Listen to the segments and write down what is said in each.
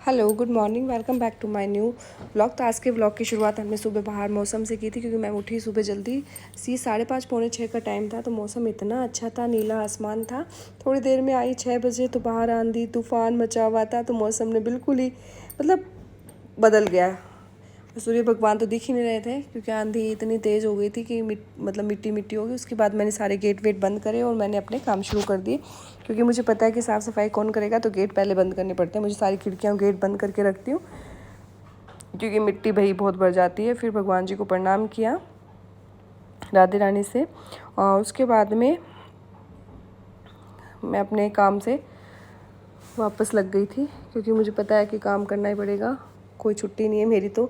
Hello, good morning, welcome back to my new vlog. तो आज के व्लॉग की शुरुआत हमने सुबह बाहर मौसम से की थी, क्योंकि मैं उठी सुबह जल्दी 5:30 पौने 6 का टाइम था। तो मौसम इतना अच्छा था, नीला आसमान था। थोड़ी देर में आई 6 बजे तो बाहर आंधी तूफान मचा हुआ था। तो मौसम ने बिल्कुल ही मतलब बदल गया। सूर्य भगवान तो दिख ही नहीं रहे थे, क्योंकि आंधी इतनी तेज़ हो गई थी कि मिट्टी मिट्टी हो गई। उसके बाद मैंने सारे गेट वेट बंद करे और मैंने अपने काम शुरू कर दिए, क्योंकि मुझे पता है कि साफ़ सफाई कौन करेगा, तो गेट पहले बंद करने पड़ते हैं। मुझे सारी खिड़कियाँ गेट बंद करके रखती हूँ, क्योंकि मिट्टी भाई बहुत भर जाती है। फिर भगवान जी को प्रणाम किया राधे रानी से, और उसके बाद में मैं अपने काम से वापस लग गई थी, क्योंकि मुझे पता है कि काम करना ही पड़ेगा, कोई छुट्टी नहीं है मेरी। तो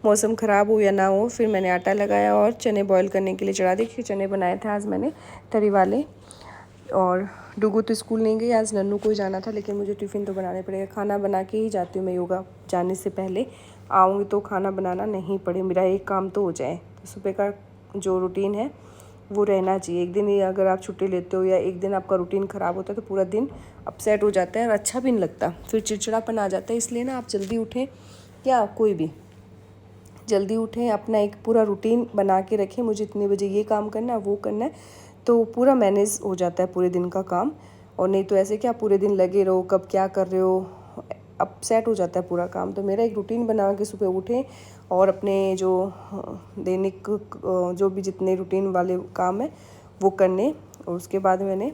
मौसम ख़राब हो या ना हो, फिर मैंने आटा लगाया और चने बॉईल करने के लिए चढ़ा दी, क्योंकि चने बनाए थे आज मैंने तरी वाले। और डुगू तो स्कूल नहीं गई, आज नन्नू को ही जाना था, लेकिन मुझे टिफ़िन तो बनाने पड़ेगा। खाना बना के ही जाती हूँ मैं योगा जाने से पहले। आऊँगी तो खाना बनाना नहीं पड़े, मेरा एक काम तो हो जाए। तो सुबह का जो रूटीन है वो रहना चाहिए। एक दिन ही अगर आप छुट्टी लेते हो या एक दिन आपका रूटीन ख़राब होता है, तो पूरा दिन अपसेट हो जाता है और अच्छा भी नहीं लगता, फिर चिड़चिड़ापन आ जाता है। इसलिए ना आप जल्दी उठें, या कोई भी जल्दी उठें, अपना एक पूरा रूटीन बना के रखें। मुझे इतने बजे ये काम करना है, वो करना है, तो पूरा मैनेज हो जाता है पूरे दिन का काम। और नहीं तो ऐसे कि आप पूरे दिन लगे रहो, कब क्या कर रहे हो, अपसेट हो जाता है पूरा काम। तो मेरा एक रूटीन बना के सुबह उठें और अपने जो दैनिक जो भी जितने रूटीन वाले काम है वो करने। और उसके बाद मैंने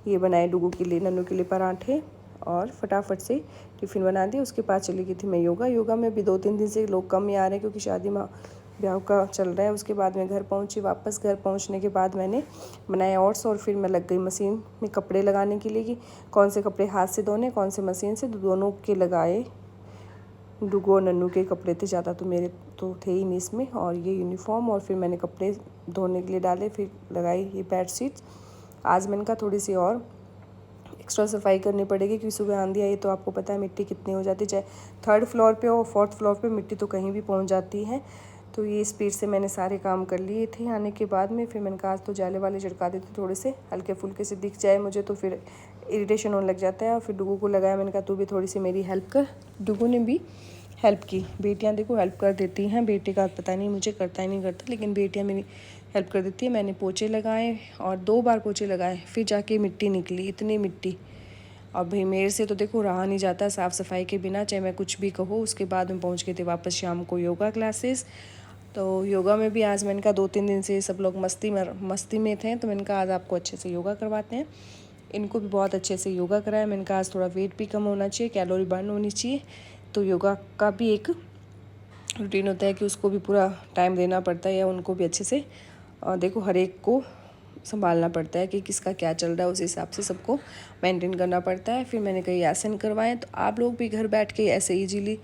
ये बनाए डुगू के लिए, नन्नू के लिए पराठे, और फटाफट से टिफ़िन बना दिया। उसके बाद चली गई थी मैं योगा में भी 2-3 दिन से लोग कम ही आ रहे हैं, क्योंकि शादी में ब्याह का चल रहा है। उसके बाद मैं घर पहुंची। वापस घर पहुंचने के बाद मैंने बनाए ओट्स, और फिर मैं लग गई मशीन में कपड़े लगाने के लिए, कि कौन से कपड़े हाथ से धोने, कौन से मशीन से। दोनों के लगाए। डुगू और नन्नू के कपड़े थे ज़्यादा, तो मेरे तो थे ही नहीं इसमें, और ये यूनिफॉर्म। और फिर मैंने कपड़े धोने के लिए डाले, फिर लगाई ये बेडशीट्स। आज मैंने कहा थोड़ी सी और एक्स्ट्रा सफाई करनी पड़ेगी, क्योंकि सुबह आंधी आई तो आपको पता है मिट्टी कितनी हो जाती है। चाहे 3rd फ्लोर पे हो, 4th फ्लोर पे मिट्टी तो कहीं भी पहुंच जाती है। तो ये स्पीड से मैंने सारे काम कर लिए थे आने के बाद में। फिर मैंने कहा आज तो जाले वाले झड़का देते, थोड़े से हल्के फुल्के से दिख जाए मुझे, तो फिर इरिटेशन होने लग जाता है। और फिर डुगू को लगाया, मैंने कहा तू भी थोड़ी सी मेरी हेल्प कर। डुगू ने भी हेल्प की। बेटियां देखो हेल्प कर देती हैं, बेटे का पता नहीं मुझे करता ही नहीं करता, लेकिन बेटियां मेरी हेल्प कर देती है। मैंने पोछे लगाए और 2 बार पोछे लगाए, फिर जाके मिट्टी निकली, इतनी मिट्टी। अब भाई मेरे से तो देखो रहा नहीं जाता साफ़ सफाई के बिना, चाहे मैं कुछ भी कहूँ। उसके बाद में पहुँच गए थे वापस शाम को योगा क्लासेस। तो योगा में भी आज मैंने कहा 2-3 दिन से सब लोग मस्ती में थे, तो मैंने कहा आज आपको अच्छे से योगा करवाते हैं। इनको भी बहुत अच्छे से योगा कराया। मैंने कहा आज थोड़ा वेट भी कम होना चाहिए, कैलोरी बर्न होनी चाहिए। तो योगा का भी एक रूटीन होता है कि उसको भी पूरा टाइम देना पड़ता है, या उनको भी अच्छे से देखो हर एक को संभालना पड़ता है कि किसका क्या चल रहा है, उस हिसाब से सबको मेंटेन करना पड़ता है। फिर मैंने कई आसन करवाए, तो आप लोग भी घर बैठ के ऐसे इजीली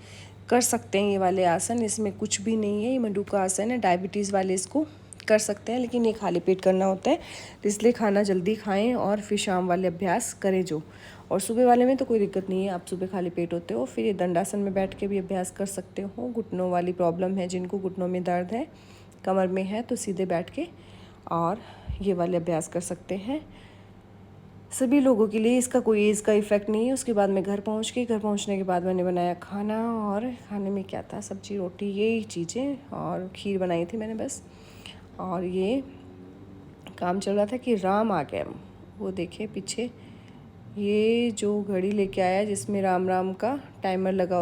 कर सकते हैं ये वाले आसन। इसमें कुछ भी नहीं है, ये मंडूक का आसन है। डायबिटीज़ वाले इसको कर सकते हैं, लेकिन ये खाली पेट करना होता है, तो इसलिए खाना जल्दी खाएं और फिर शाम वाले अभ्यास करें जो। और सुबह वाले में तो कोई दिक्कत नहीं है, आप सुबह खाली पेट होते हो। फिर ये दंडासन में बैठ के भी अभ्यास कर सकते हो। घुटनों वाली प्रॉब्लम है, जिनको घुटनों में दर्द है, कमर में है, तो सीधे बैठ के और ये वाले अभ्यास कर सकते हैं। सभी लोगों के लिए, इसका कोई एज का इफ़ेक्ट नहीं है। उसके बाद मैं घर पहुंचने के बाद मैंने बनाया खाना, और खाने में क्या था, सब्जी रोटी यही चीज़ें, और खीर बनाई थी मैंने बस। और ये काम चल रहा था कि राम आ गया। वो देखिए पीछे ये जो घड़ी लेके आया, जिसमें राम राम का टाइमर लगा